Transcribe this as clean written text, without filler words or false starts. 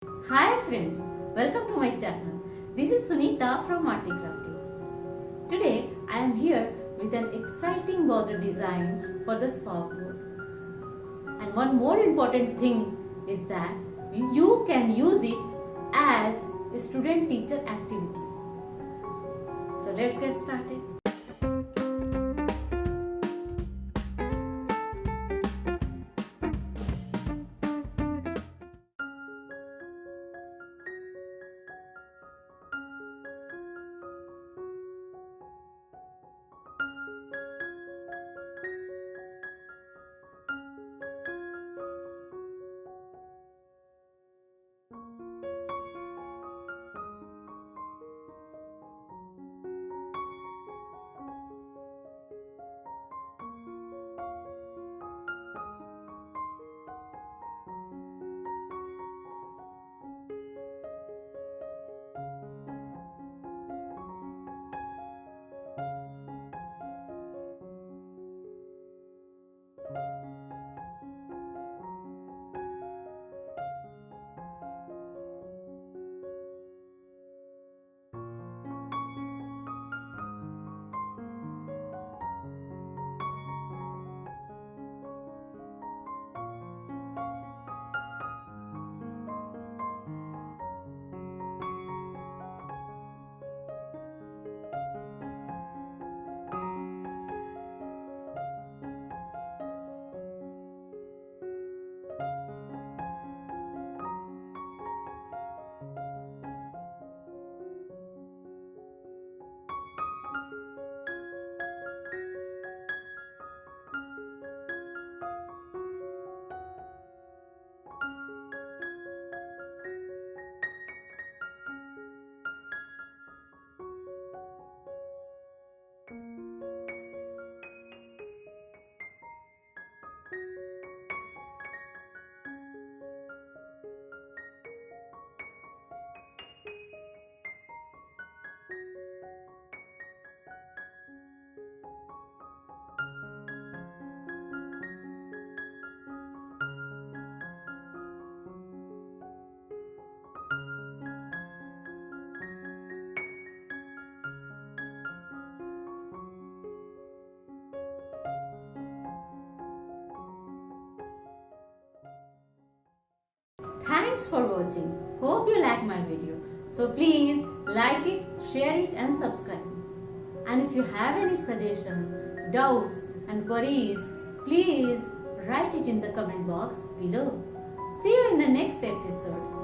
Hi friends, welcome to my channel. This is Sunita from ARTY KRAFTY. Today I am here with an exciting border design for the softboard. And one more important thing is that you can use it as a student-teacher activity. So let's get started. Thanks for watching. Hope you like my video. So please like it, share it and subscribe. And if you have any suggestions, doubts and queries, please write it in the comment box below. See you in the next episode.